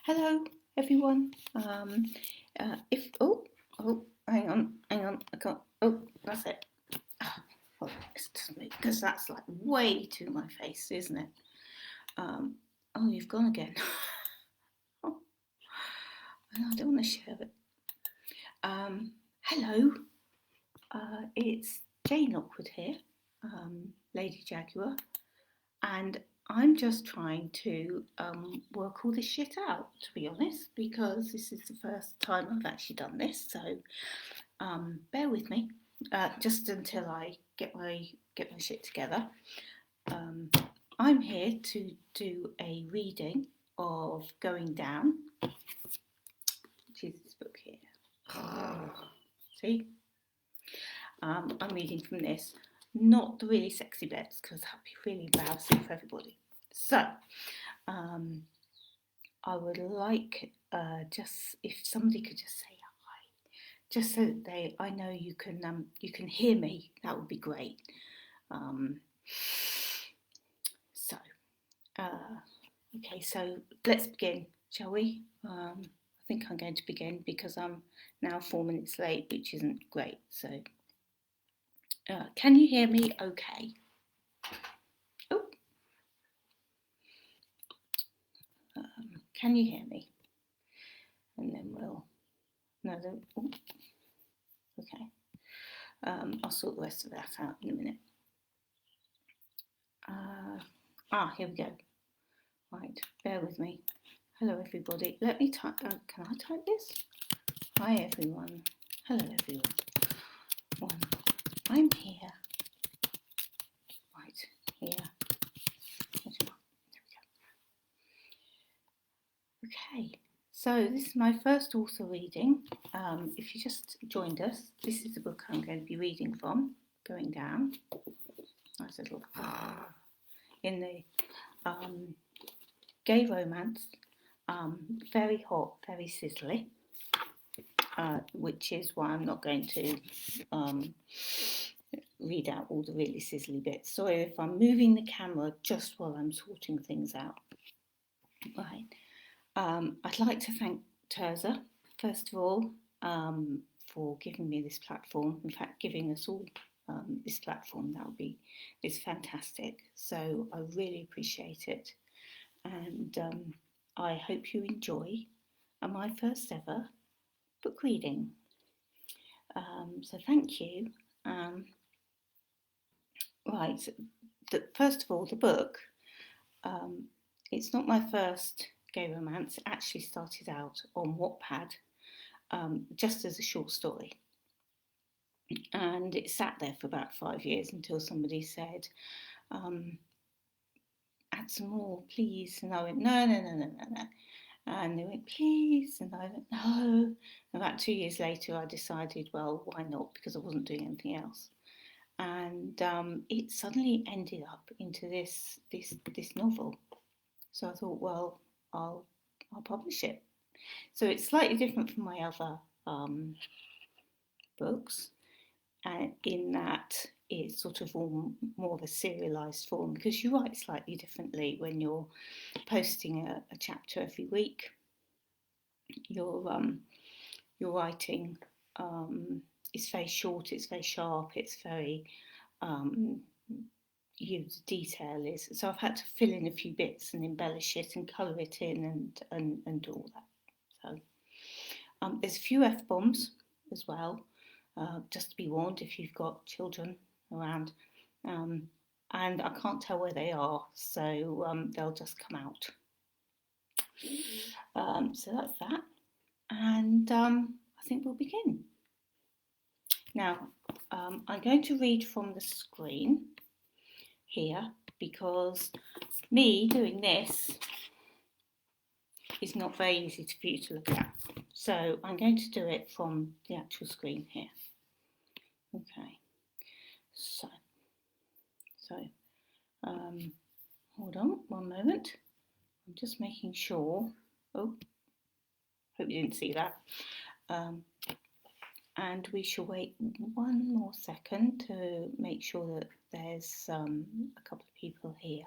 Hello, everyone. Hang on, I can't. Oh, that's it. Well, it's just me because that's like way to my face, isn't it? Oh, you've gone again. Oh, I don't want to share it. Hello, it's Jayne Lockwood here, Lady Jaguar, and I'm just trying to work all this shit out, to be honest, because this is the first time I've actually done this. So bear with me, just until I get my shit together. I'm here to do a reading of Going Down, which is this book here. See, I'm reading from this. Not the really sexy bits because that'd be really embarrassing for everybody. So, I would like just if somebody could just say hi, just so that I know you can hear me. That would be great. Okay, so let's begin, shall we? I think I'm going to begin because I'm now 4 minutes late, which isn't great. So. Can you hear me okay? Oh. Can you hear me? And then we'll... No, oh. Okay. I'll sort the rest of that out in a minute. Here we go. Right, bear with me. Hello, everybody. Let me type... can I type this? Hi, everyone. Hello, everyone. I'm here. Right, here. There we go. Okay, so this is my first author reading. If you just joined us, this is the book I'm going to be reading from, Going Down. Nice little in the gay romance, very hot, very sizzly, which is why I'm not going to read out all the really sizzly bits. Sorry if I'm moving the camera just while I'm sorting things out. Right. I'd like to thank Terza, first of all, for giving me this platform. In fact, giving us all this platform, it's fantastic. So I really appreciate it. And I hope you enjoy my first ever book reading. So thank you. Right, first of all, the book, it's not my first gay romance. It actually started out on Wattpad just as a short story. And it sat there for about 5 years until somebody said, add some more, please. And I went, no. And they went, please. And I went, no. About 2 years later, I decided, well, why not? Because I wasn't doing anything else. And it suddenly ended up into this novel. So I thought, well, I'll publish it. So it's slightly different from my other books, and in that it's sort of all more of a serialised form, because you write slightly differently when you're posting a chapter every week. Your writing is very short, it's very sharp, it's very the detail is. So I've had to fill in a few bits and embellish it and colour it in and do all that. So there's a few F-bombs as well, just to be warned if you've got children around. And I can't tell where they are, so they'll just come out. So that's that. And I think we'll begin. Now, I'm going to read from the screen here because me doing this is not very easy for you to look at. So I'm going to do it from the actual screen here. Okay, so hold on one moment. I'm just making sure. Oh, hope you didn't see that. And we shall wait one more second to make sure that there's a couple of people here,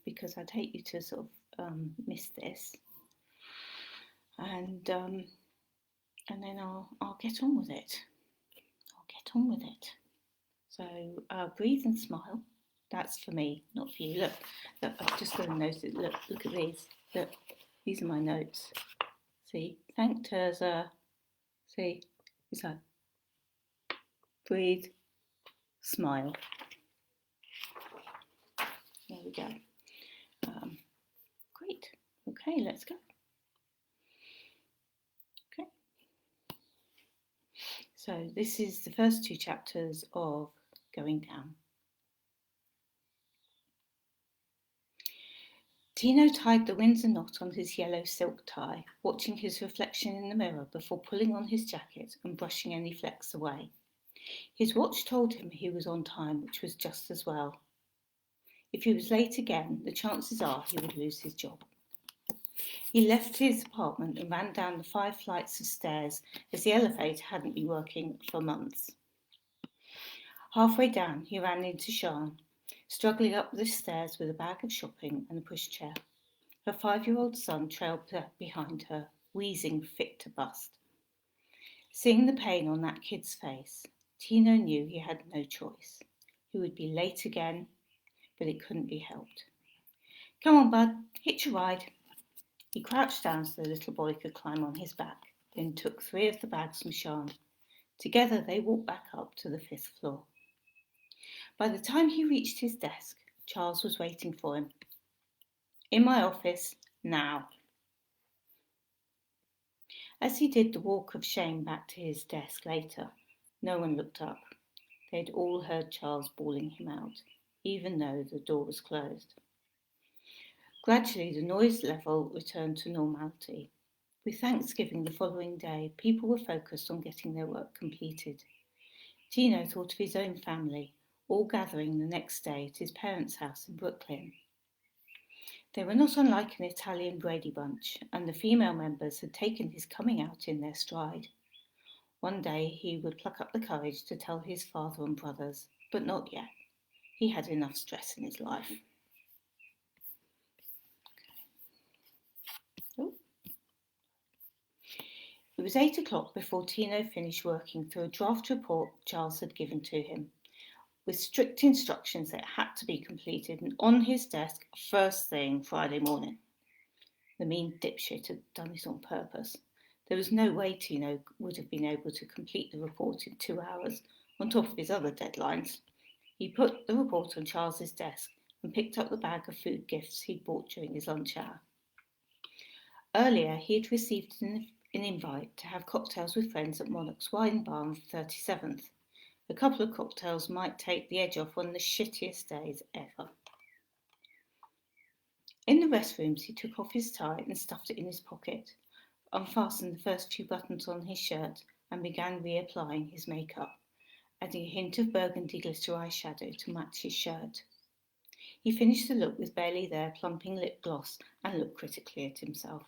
because I'd hate you to sort of miss this. and then I'll get on with it. So breathe and smile. That's for me, not for you. Look, I've just got to notice it. Look at these. Look, these are my notes. See, thank Terza. See, it's like breathe, smile. There we go. Great. Okay, let's go. Okay. So this is the first 2 chapters of Going Down. Tino tied the Windsor knot on his yellow silk tie, watching his reflection in the mirror before pulling on his jacket and brushing any flecks away. His watch told him he was on time, which was just as well. If he was late again, the chances are he would lose his job. He left his apartment and ran down the 5 flights of stairs as the elevator hadn't been working for months. Halfway down, he ran into Sian, struggling up the stairs with a bag of shopping and a pushchair. Her 5-year-old son trailed behind her, wheezing fit to bust. Seeing the pain on that kid's face, Tino knew he had no choice. He would be late again, but it couldn't be helped. Come on, bud, hitch a ride. He crouched down so the little boy could climb on his back, then took 3 of the bags from Sian. Together they walked back up to the 5th floor. By the time he reached his desk, Charles was waiting for him. In my office, now. As he did the walk of shame back to his desk later, no one looked up. They'd all heard Charles bawling him out, even though the door was closed. Gradually, the noise level returned to normality. With Thanksgiving the following day, people were focused on getting their work completed. Tino thought of his own family, all gathering the next day at his parents' house in Brooklyn. They were not unlike an Italian Brady Bunch, and the female members had taken his coming out in their stride. One day he would pluck up the courage to tell his father and brothers, but not yet. He had enough stress in his life. It was 8 o'clock before Tino finished working through a draft report Charles had given to him, with strict instructions that it had to be completed and on his desk first thing Friday morning. The mean dipshit had done it on purpose. There was no way Tino would have been able to complete the report in 2 hours, on top of his other deadlines. He put the report on Charles's desk and picked up the bag of food gifts he'd bought during his lunch hour. Earlier, he had received an invite to have cocktails with friends at Monarch's Wine Bar on the 37th. A couple of cocktails might take the edge off one of the shittiest days ever. In the restrooms, he took off his tie and stuffed it in his pocket, unfastened the first few buttons on his shirt, and began reapplying his makeup, adding a hint of burgundy glitter eyeshadow to match his shirt. He finished the look with barely there plumping lip gloss and looked critically at himself.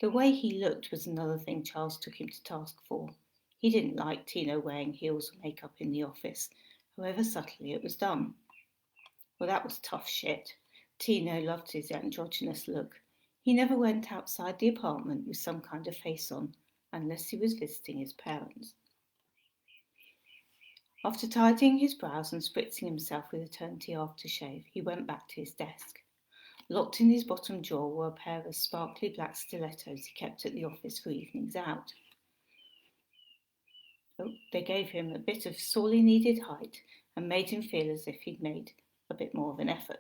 The way he looked was another thing Charles took him to task for. He didn't like Tino wearing heels or makeup in the office, however subtly it was done. Well, that was tough shit. Tino loved his androgynous look. He never went outside the apartment with some kind of face on, unless he was visiting his parents. After tidying his brows and spritzing himself with Eternity aftershave, he went back to his desk. Locked in his bottom drawer were a pair of sparkly black stilettos he kept at the office for evenings out. They gave him a bit of sorely needed height and made him feel as if he'd made a bit more of an effort.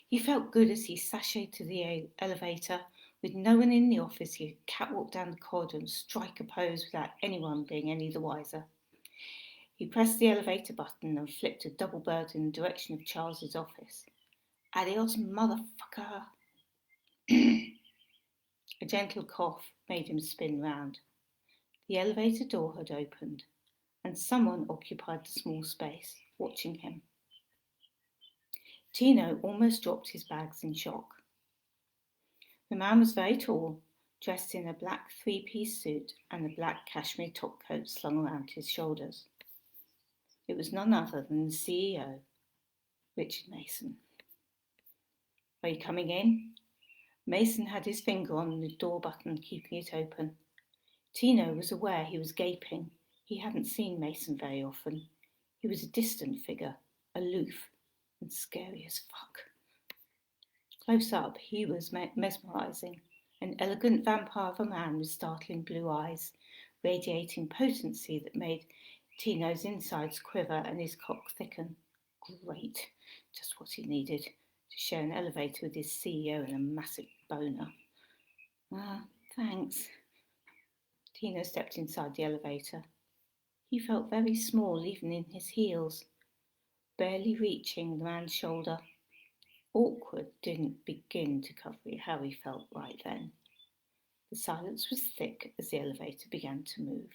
He felt good as he sashayed to the elevator. With no one in the office, he could catwalk down the corridor and strike a pose without anyone being any the wiser. He pressed the elevator button and flipped a double bird in the direction of Charles's office. Adios, motherfucker. A gentle cough made him spin round. The elevator door had opened, and someone occupied the small space, watching him. Tino almost dropped his bags in shock. The man was very tall, dressed in a black 3-piece suit and a black cashmere topcoat slung around his shoulders. It was none other than the CEO, Richard Mason. Are you coming in? Mason had his finger on the door button, keeping it open. Tino was aware he was gaping. He hadn't seen Mason very often. He was a distant figure, aloof and scary as fuck. Close up, he was mesmerising, an elegant vampire of a man with startling blue eyes, radiating potency that made Tino's insides quiver and his cock thicken. Great, just what he needed to share an elevator with his CEO and a massive boner. Thanks. Tino stepped inside the elevator. He felt very small even in his heels, barely reaching the man's shoulder. Awkward didn't begin to cover how he felt right then. The silence was thick as the elevator began to move.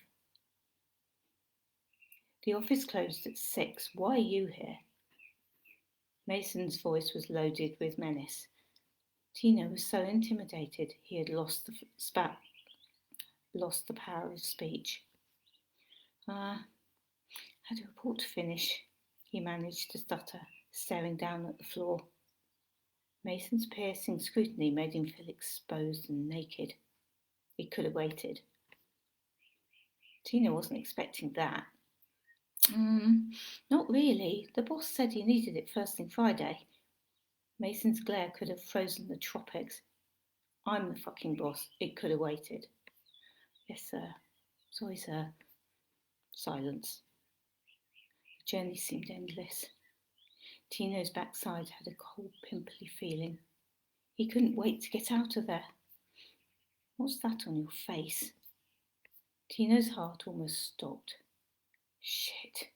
The office closed at 6. Why are you here? Mason's voice was loaded with menace. Tino was so intimidated he had lost the power of speech. I had a report to finish, he managed to stutter, staring down at the floor. Mason's piercing scrutiny made him feel exposed and naked. He could have waited. Tino wasn't expecting that. Not really. The boss said he needed it first thing Friday. Mason's glare could have frozen the tropics. I'm the fucking boss. It could have waited. Yes, sir. Sorry, sir. Silence. The journey seemed endless. Tino's backside had a cold, pimply feeling. He couldn't wait to get out of there. What's that on your face? Tino's heart almost stopped. Shit.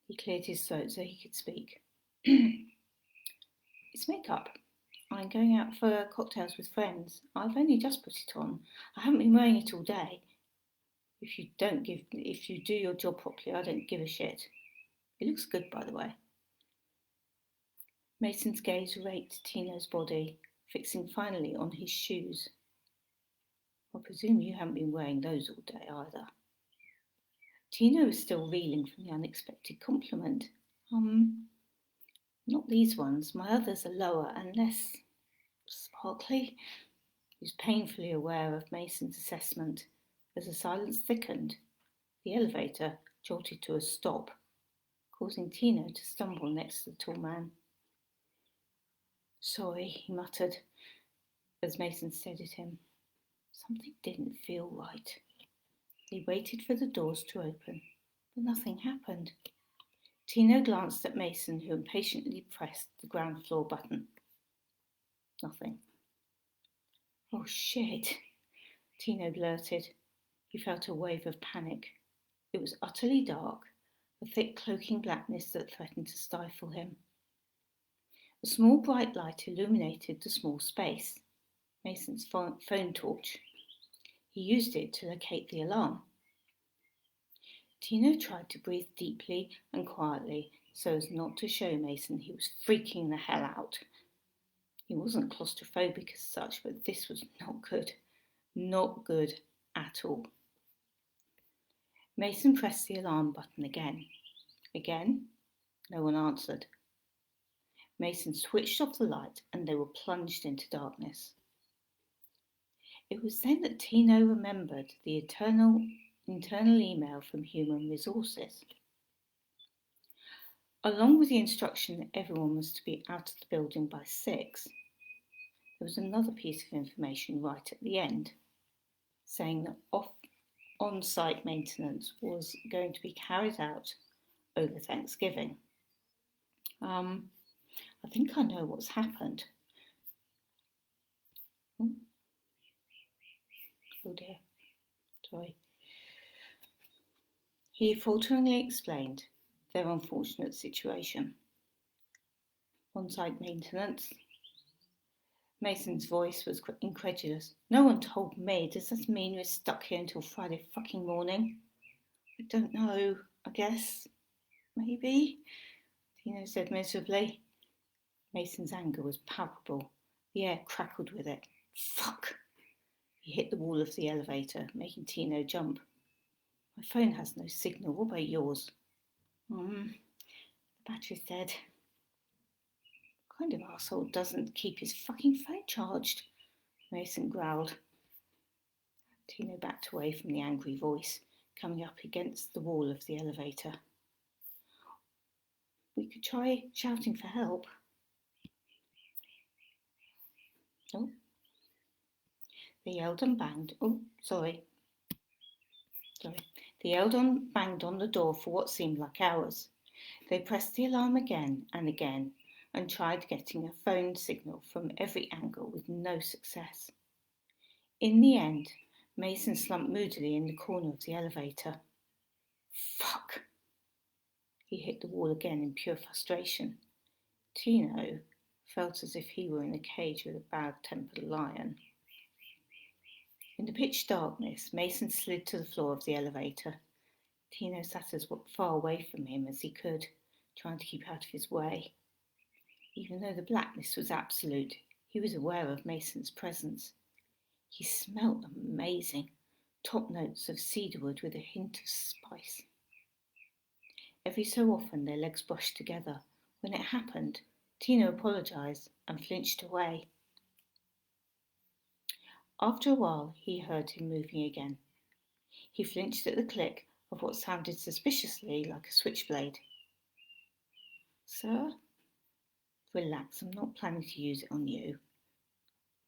He cleared his throat so he could speak. It's makeup. I'm going out for cocktails with friends. I've only just put it on. I haven't been wearing it all day. If you do your job properly, I don't give a shit. It looks good, by the way. Mason's gaze raked Tino's body, fixing finally on his shoes. I presume you haven't been wearing those all day either. Tino was still reeling from the unexpected compliment. Not these ones. My others are lower and less sparkly. He was painfully aware of Mason's assessment. As the silence thickened, the elevator jolted to a stop, causing Tino to stumble next to the tall man. Sorry, he muttered, as Mason steadied him. Something didn't feel right. He waited for the doors to open, but nothing happened. Tino glanced at Mason, who impatiently pressed the ground floor button. Nothing. Oh, shit, Tino blurted. He felt a wave of panic. It was utterly dark, a thick cloaking blackness that threatened to stifle him. A small bright light illuminated the small space, Mason's phone torch. He used it to locate the alarm. Tino tried to breathe deeply and quietly so as not to show Mason he was freaking the hell out. He wasn't claustrophobic as such, but this was not good. Not good at all. Mason pressed the alarm button again. Again, no one answered. Mason switched off the light and they were plunged into darkness. It was then that Tino remembered the internal email from Human Resources. Along with the instruction that everyone was to be out of the building by 6, there was another piece of information right at the end, saying that on-site maintenance was going to be carried out over Thanksgiving. I think I know what's happened. Oh dear, sorry. He falteringly explained their unfortunate situation. On-site maintenance. Mason's voice was incredulous. No one told me. Does this mean we're stuck here until Friday fucking morning? I don't know. I guess. Maybe. Tino said miserably. Mason's anger was palpable. The air crackled with it. Fuck! He hit the wall of the elevator, making Tino jump. My phone has no signal. What about yours? The battery's dead. Kind of arsehole doesn't keep his fucking phone charged? Mason growled. Tino backed away from the angry voice, coming up against the wall of the elevator. We could try shouting for help. Oh. They yelled and banged. They yelled and banged on the door for what seemed like hours. They pressed the alarm again and again and tried getting a phone signal from every angle with no success. In the end, Mason slumped moodily in the corner of the elevator. Fuck! He hit the wall again in pure frustration. Tino felt as if he were in a cage with a bad-tempered lion. In the pitch darkness, Mason slid to the floor of the elevator. Tino sat as far away from him as he could, trying to keep out of his way. Even though the blackness was absolute, he was aware of Mason's presence. He smelt amazing, top notes of cedarwood with a hint of spice. Every so often their legs brushed together. When it happened, Tino apologised and flinched away. After a while, he heard him moving again. He flinched at the click of what sounded suspiciously like a switchblade. Sir? Relax, I'm not planning to use it on you.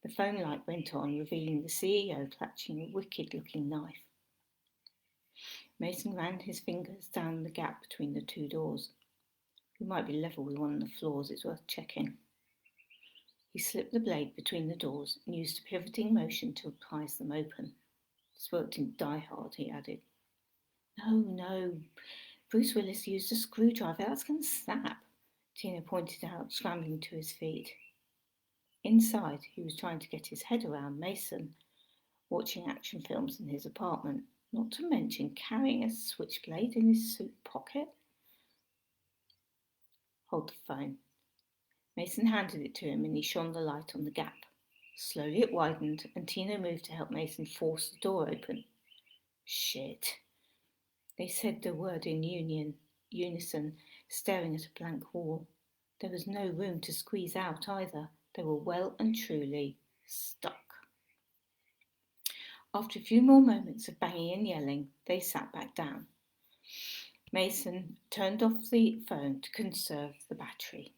The phone light went on, revealing the CEO clutching a wicked-looking knife. Mason ran his fingers down the gap between the two doors. We might be level with one of the floors, it's worth checking. He slipped the blade between the doors and used a pivoting motion to prise them open. This worked in Die Hard, he added. No, Bruce Willis used a screwdriver, that's going to snap, Tino pointed out, scrambling to his feet. Inside, he was trying to get his head around Mason, watching action films in his apartment, not to mention carrying a switchblade in his suit pocket. Hold the phone. Mason handed it to him and he shone the light on the gap. Slowly it widened and Tino moved to help Mason force the door open. Shit. They said the word in unison, staring at a blank wall. There was no room to squeeze out either. They were well and truly stuck. After a few more moments of banging and yelling, they sat back down. Mason turned off the phone to conserve the battery.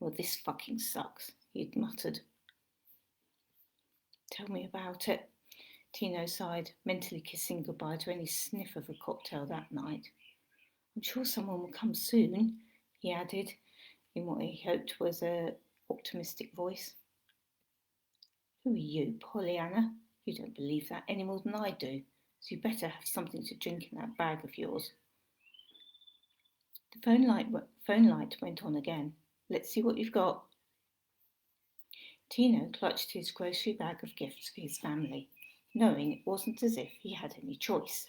Well, this fucking sucks, he'd muttered. Tell me about it, Tino sighed, mentally kissing goodbye to any sniff of a cocktail that night. I'm sure someone will come soon, he added, in what he hoped was an optimistic voice. Who are you, Pollyanna? You don't believe that any more than I do, so you better have something to drink in that bag of yours. The phone light went on again. Let's see what you've got. Tino clutched his grocery bag of gifts for his family, knowing it wasn't as if he had any choice.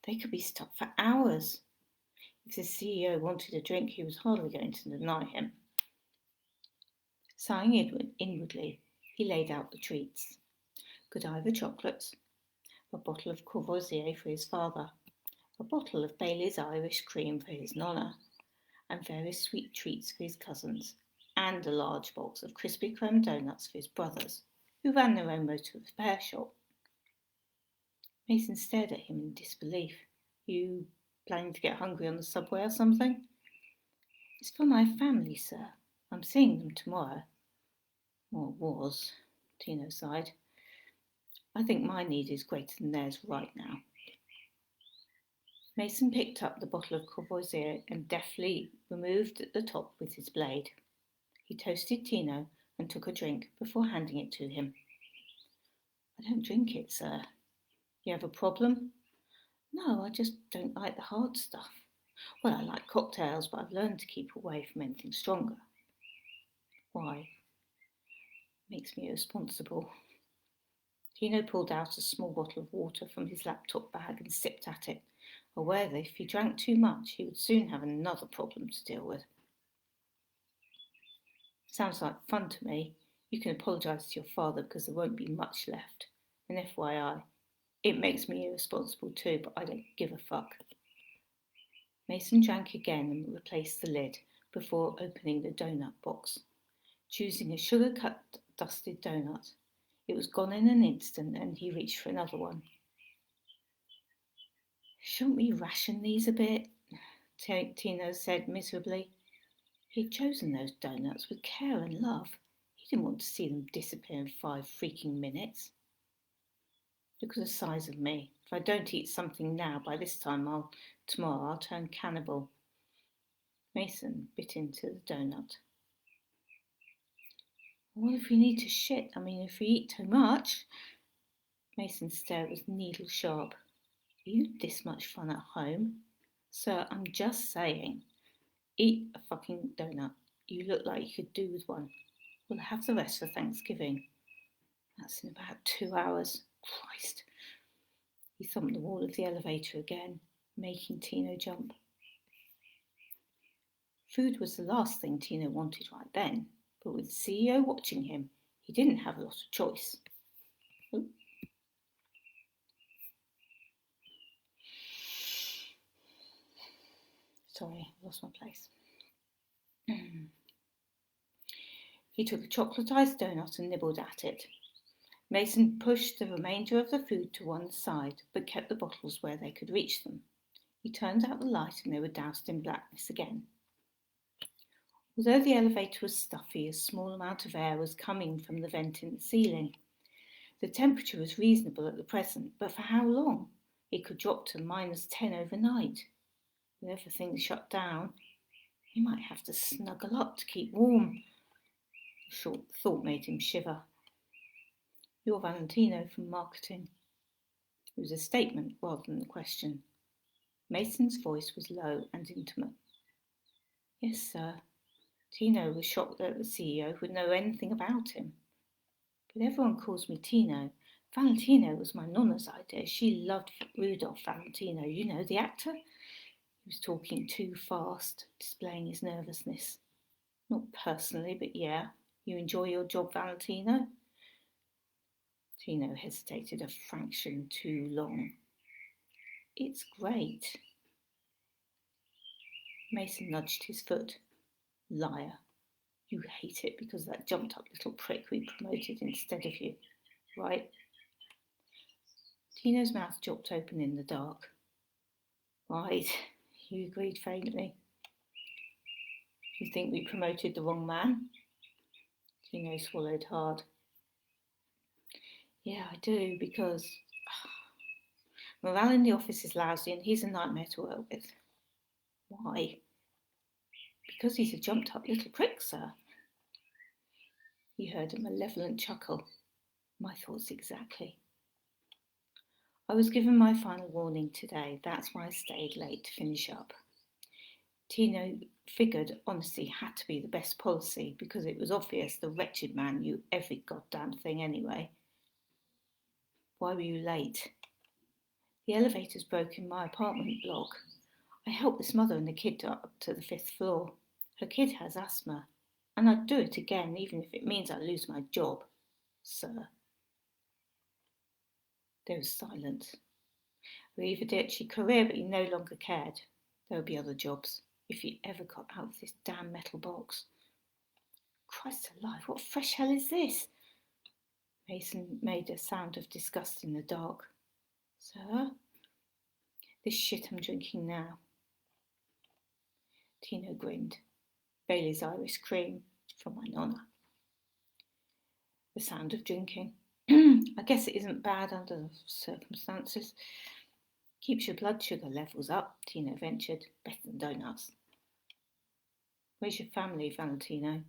They could be stuck for hours. If the CEO wanted a drink, he was hardly going to deny him. Sighing inwardly, he laid out the treats. Godiva chocolates, a bottle of Courvoisier for his father, a bottle of Bailey's Irish cream for his nonna, and various sweet treats for his cousins, and a large box of Krispy Kreme donuts for his brothers, who ran their own motor repair shop. Mason stared at him in disbelief. You planning to get hungry on the subway or something? It's for my family, sir. I'm seeing them tomorrow. Or it was, Tino sighed. I think my need is greater than theirs right now. Mason picked up the bottle of Courvoisier and deftly removed the top with his blade. He toasted Tino and took a drink before handing it to him. I don't drink it, sir. You have a problem? No, I just don't like the hard stuff. Well, I like cocktails, but I've learned to keep away from anything stronger. Why? Makes me irresponsible. Tino pulled out a small bottle of water from his laptop bag and sipped at it, aware that if he drank too much, he would soon have another problem to deal with. Sounds like fun to me. You can apologise to your father because there won't be much left. And FYI, it makes me irresponsible too, but I don't give a fuck. Mason drank again and replaced the lid, before opening the donut box, choosing a sugar-cut dusted donut. It was gone in an instant and he reached for another one. Shouldn't we ration these a bit? Tino said miserably. He had chosen those donuts with care and love. He didn't want to see them disappear in 5 freaking minutes. Look at the size of me. If I don't eat something now, by this time tomorrow I'll turn cannibal. Mason bit into the donut. What if we need to shit? If we eat too much? Mason's stare was needle sharp. Are you this much fun at home? Sir, I'm just saying. Eat a fucking donut. You look like you could do with one. We'll have the rest for Thanksgiving. That's in about 2 hours. Christ. He thumped the wall of the elevator again, making Tino jump. Food was the last thing Tino wanted right then, but with the CEO watching him, he didn't have a lot of choice. Ooh. Sorry, I lost my place. He took a chocolatised donut and nibbled at it. Mason pushed the remainder of the food to one side, but kept the bottles where they could reach them. He turned out the light and they were doused in blackness again. Although the elevator was stuffy, a small amount of air was coming from the vent in the ceiling. The temperature was reasonable at the present, but for how long? It could drop to -10 overnight. With everything shut down, he might have to snuggle up to keep warm. The short thought made him shiver. You're Valentino from marketing. It was a statement rather than a question. Mason's voice was low and intimate. Yes, sir. Tino was shocked that the CEO would know anything about him. But everyone calls me Tino. Valentino was my nonna's idea. She loved Rudolph Valentino, you know, the actor. He was talking too fast, displaying his nervousness. Not personally, but yeah. You enjoy your job, Valentino? Tino hesitated a fraction too long. It's great. Mason nudged his foot. Liar. You hate it because that jumped-up little prick we promoted instead of you, right? Tino's mouth dropped open in the dark. Right, he agreed faintly. You think we promoted the wrong man? Tino swallowed hard. Yeah, I do, because morale in the office is lousy and he's a nightmare to work with. Why? Because he's a jumped-up little prick, sir. He heard a malevolent chuckle. My thoughts exactly. I was given my final warning today. That's why I stayed late to finish up. Tino figured honesty had to be the best policy because it was obvious the wretched man knew every goddamn thing anyway. Why were you late? The elevator's broke in my apartment block. I helped this mother and the kid up to the 5th floor. Her kid has asthma, and I'd do it again even if it means I lose my job, sir. There was silence. Arrivederci career, but he no longer cared. There would be other jobs, if he ever got out of this damn metal box. Christ alive, what fresh hell is this? Mason made a sound of disgust in the dark. Sir? This shit I'm drinking now. Tino grinned. Bailey's Irish cream from my nonna. The sound of drinking. I guess it isn't bad under the circumstances. Keeps your blood sugar levels up, Tino ventured. Better than donuts. Where's your family, Valentino?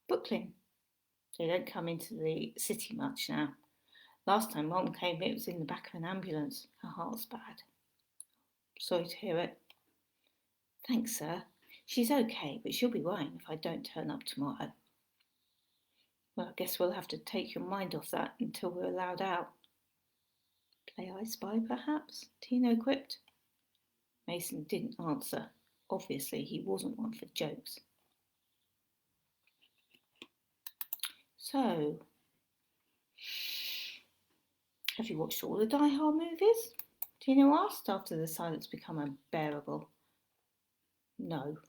Brooklyn. They don't come into the city much now. Last time Mom came, it was in the back of an ambulance. Her heart's bad. Sorry to hear it. Thanks, sir. She's okay, but she'll be worrying if I don't turn up tomorrow. Well, I guess we'll have to take your mind off that until we're allowed out. Play I Spy, perhaps? Tino quipped. Mason didn't answer. Obviously, he wasn't one for jokes. So, have you watched all the Die Hard movies? Tino asked after the silence became unbearable. No.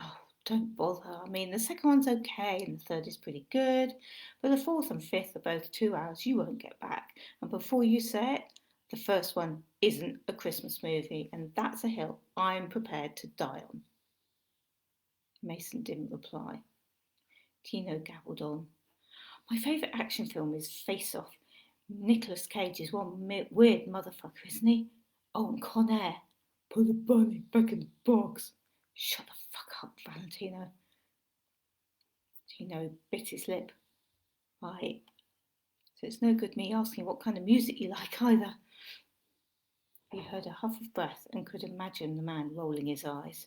Oh, don't bother. I mean, the second one's okay and the third is pretty good, but the fourth and fifth are both 2 hours you won't get back. And before you say it, the first one isn't a Christmas movie, and that's a hill I'm prepared to die on. Mason didn't reply. Tino gabbled on. My favourite action film is Face Off. Nicolas Cage is one weird motherfucker, isn't he? Oh, and Con Air. Put the bunny back in the box. Shut the fuck up, Valentino. Tino bit his lip. Right. So it's no good me asking what kind of music you like either. He heard a huff of breath and could imagine the man rolling his eyes,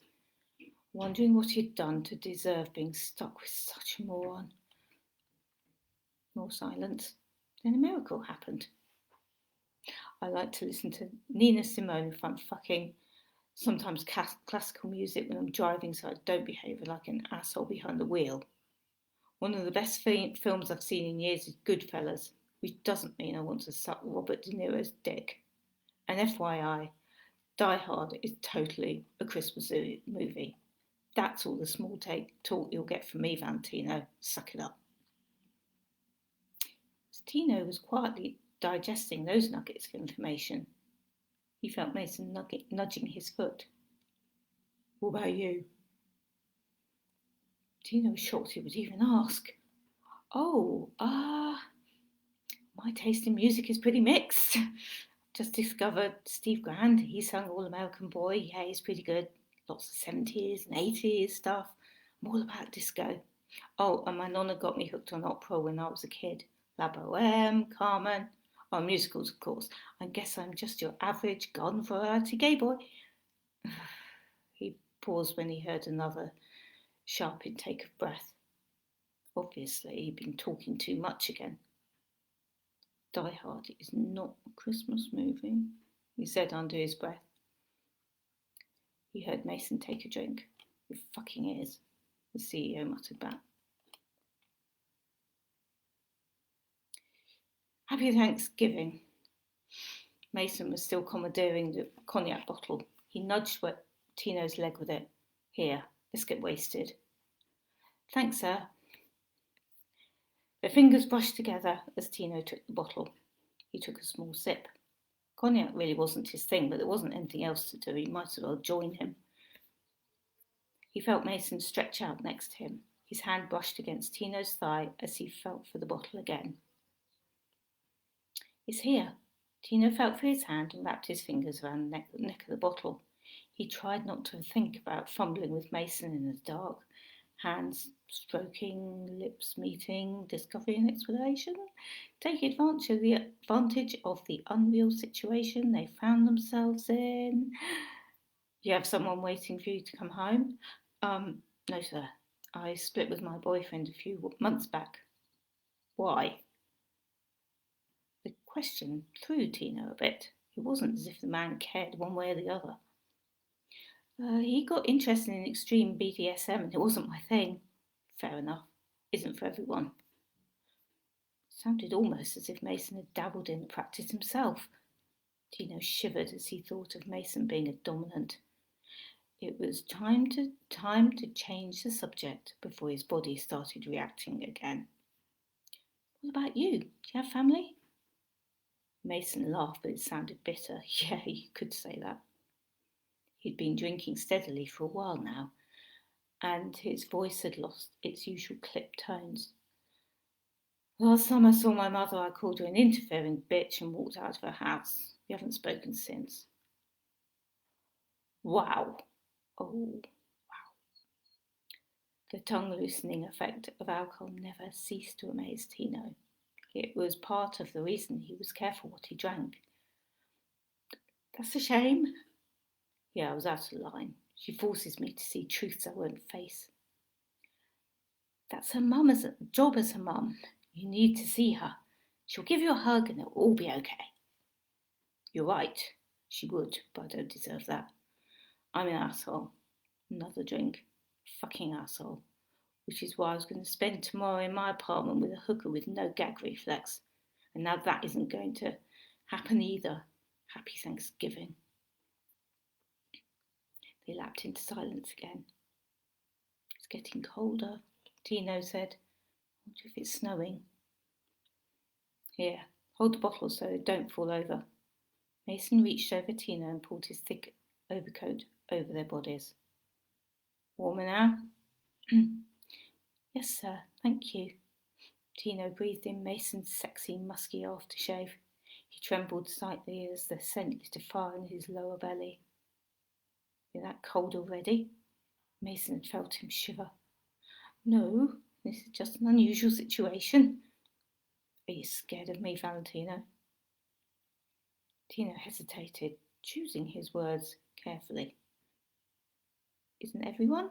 wondering what he'd done to deserve being stuck with such a moron. More silence. Then a miracle happened. I like to listen to Nina Simone if I'm fucking, sometimes classical music when I'm driving so I don't behave like an asshole behind the wheel. One of the best films I've seen in years is Goodfellas, which doesn't mean I want to suck Robert De Niro's dick. And FYI, Die Hard is totally a Christmas movie. That's all the small talk you'll get from me, Valentino. Suck it up. As Tino was quietly digesting those nuggets of information, he felt Mason nudging his foot. What about you? Tino was shocked he would even ask. Oh, my taste in music is pretty mixed. Just discovered Steve Grand. He sung All American Boy. Yeah, he's pretty good. Lots of 70s and 80s stuff. I'm all about disco. Oh, and my nonna got me hooked on opera when I was a kid. La Boheme, Carmen. Oh, musicals, of course. I guess I'm just your average garden variety gay boy. He paused when he heard another sharp intake of breath. Obviously, he'd been talking too much again. Die Hard is not a Christmas movie, he said under his breath. He heard Mason take a drink. It fucking is, the CEO muttered back. Happy Thanksgiving. Mason was still commandeering the cognac bottle. He nudged Tino's leg with it. Here, let's get wasted. Thanks, sir. Their fingers brushed together as Tino took the bottle. He took a small sip. Cognac really wasn't his thing, but there wasn't anything else to do. He might as well join him. He felt Mason stretch out next to him. His hand brushed against Tino's thigh as he felt for the bottle again. It's here. Tino felt for his hand and wrapped his fingers around the neck of the bottle. He tried not to think about fumbling with Mason in the dark. Hands stroking, lips meeting, discovery and exploration. Take advantage of the unreal situation they found themselves in. You have someone waiting for you to come home? No, sir. I split with my boyfriend a few months back. Why? The question threw Tino a bit. It wasn't as if the man cared one way or the other. He got interested in extreme BDSM and it wasn't my thing. Fair enough. Isn't for everyone. It sounded almost as if Mason had dabbled in the practice himself. Tino shivered as he thought of Mason being a dominant. It was time to change the subject before his body started reacting again. What about you? Do you have family? Mason laughed, but it sounded bitter. Yeah, you could say that. He'd been drinking steadily for a while now, and his voice had lost its usual clipped tones. Last time I saw my mother, I called her an interfering bitch and walked out of her house. We haven't spoken since. Wow. Oh, wow. The tongue-loosening effect of alcohol never ceased to amaze Tino. It was part of the reason he was careful what he drank. That's a shame. Yeah, I was out of line. She forces me to see truths I won't face. That's her mum's job as her mum. You need to see her. She'll give you a hug and it'll all be okay. You're right. She would, but I don't deserve that. I'm an asshole. Another drink. Fucking asshole. Which is why I was going to spend tomorrow in my apartment with a hooker with no gag reflex. And now that isn't going to happen either. Happy Thanksgiving. They lapsed into silence again. It's getting colder, Tino said. I wonder if it's snowing. Here, hold the bottle so it don't fall over. Mason reached over Tino and pulled his thick overcoat over their bodies. Warmer now? Yes, sir, thank you. Tino breathed in Mason's sexy, musky aftershave. He trembled slightly as the scent lit a fire in his lower belly. You're that cold already? Mason had felt him shiver. No, this is just an unusual situation. Are you scared of me, Valentino? Tino hesitated, choosing his words carefully. Isn't everyone?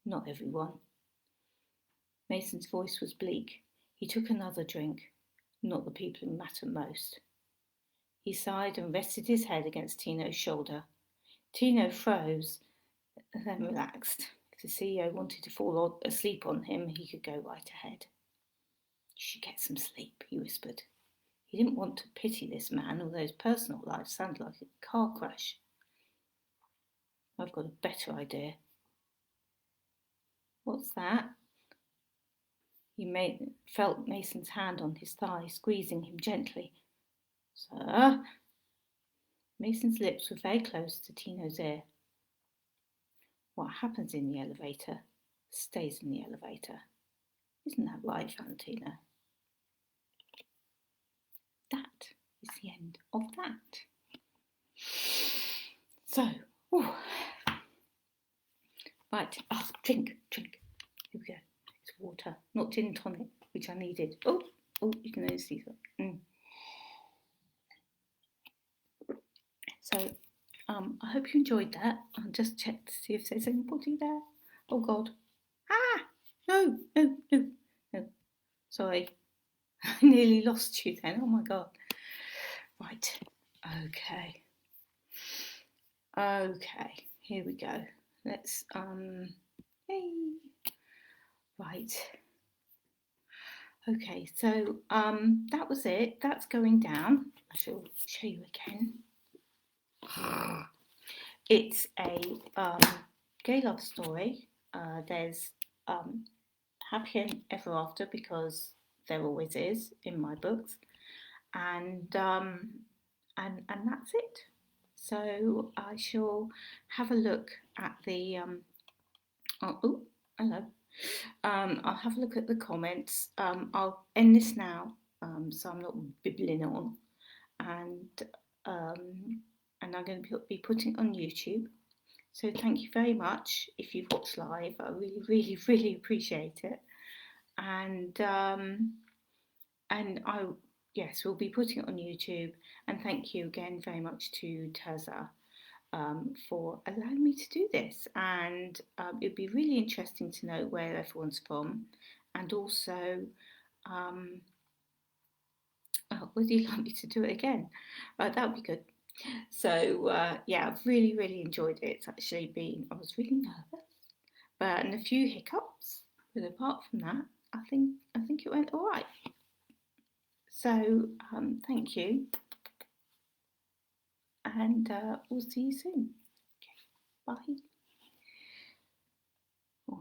Not everyone. Mason's voice was bleak. He took another drink. Not the people who matter most. He sighed and rested his head against Tino's shoulder. Tino froze, then relaxed. If the CEO wanted to fall asleep on him, he could go right ahead. You should get some sleep, he whispered. He didn't want to pity this man, although his personal life sounded like a car crash. I've got a better idea. What's that? He felt Mason's hand on his thigh, squeezing him gently. Sir? Mason's lips were very close to Tino's ear. What happens in the elevator stays in the elevator. Isn't that right, Valentino? That is the end of that. So, right, drink. Here we go. It's water, not gin and tonic, which I needed. Oh, you can only see that. So, I hope you enjoyed that. I'll just check to see if there's anybody there. Oh God. No. Sorry. I nearly lost you then. Oh my God. Right. Okay. Here we go. Let's, hey. Right. Okay, so that was it. That's going down. I shall show you again. It's a gay love story. There's happy ever after, because there always is in my books, and that's it. So I shall have a look at the hello. I'll have a look at the comments. I'll end this now, so I'm not bibbling on, and I'm going to be putting it on YouTube. So thank you very much if you've watched live. I really appreciate it. And we'll be putting it on YouTube. And thank you again very much to Teza for allowing me to do this. And it'd be really interesting to know where everyone's from, and also would you like me to do it again? That would be good. So I've really enjoyed it. It's actually been, I was really nervous, and a few hiccups, but apart from that, I think it went all right. So thank you, and we'll see you soon. Okay, bye.